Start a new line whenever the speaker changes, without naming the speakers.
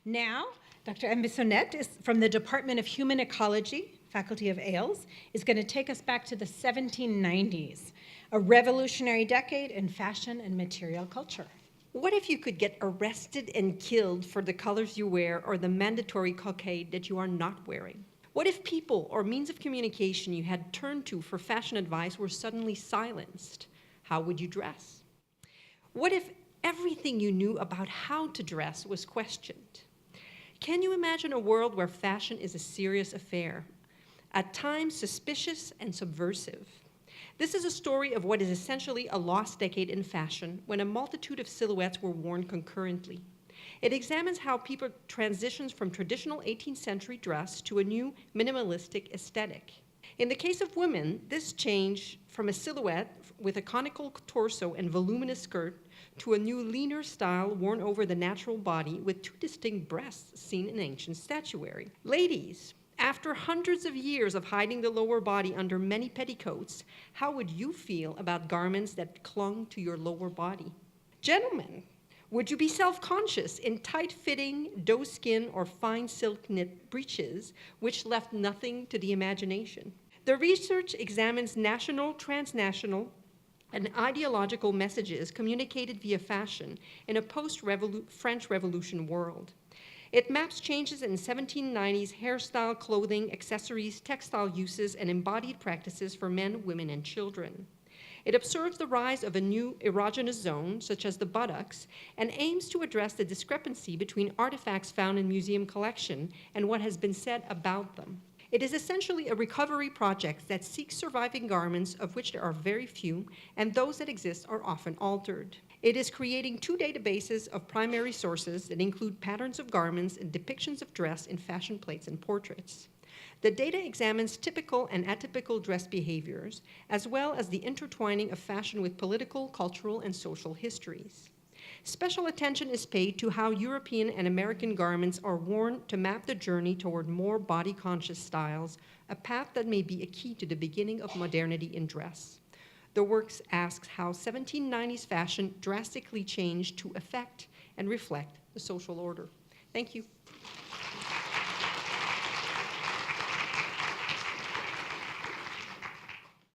Now, Dr. Bissonnette is from the Department of Human Ecology, Faculty of Ailes, is going to take us back to the 1790s, a revolutionary decade in fashion and material culture.
What if you could get arrested and killed for the colors you wear or the mandatory cockade that you are not wearing? What if people or means of communication you had turned to for fashion advice were suddenly silenced? How would you dress? What if everything you knew about how to dress was questioned? Can you imagine a world where fashion is a serious affair, at times suspicious and subversive? This is a story of what is essentially a lost decade in fashion, when a multitude of silhouettes were worn concurrently. It examines how people transitioned from traditional 18th century dress to a new minimalistic aesthetic. In the case of women, this change from a silhouette with a conical torso and voluminous skirt to a new leaner style worn over the natural body with two distinct breasts seen in ancient statuary. Ladies, after hundreds of years of hiding the lower body under many petticoats, how would you feel about garments that clung to your lower body? Gentlemen, would you be self-conscious in tight-fitting doeskin or fine silk knit breeches, which left nothing to the imagination? The research examines national, transnational, and ideological messages communicated via fashion in a post-French Revolution world. It maps changes in 1790s hairstyle, clothing, accessories, textile uses, and embodied practices for men, women, and children. It observes the rise of a new erogenous zone, such as the buttocks, and aims to address the discrepancy between artifacts found in museum collection and what has been said about them. It is essentially a recovery project that seeks surviving garments, of which there are very few, and those that exist are often altered. It is creating two databases of primary sources that include patterns of garments and depictions of dress in fashion plates and portraits. The data examines typical and atypical dress behaviors, as well as the intertwining of fashion with political, cultural, and social histories. Special attention is paid to how European and American garments are worn to map the journey toward more body-conscious styles, a path that may be a key to the beginning of modernity in dress. The work asks how 1790s fashion drastically changed to affect and reflect the social order. Thank you.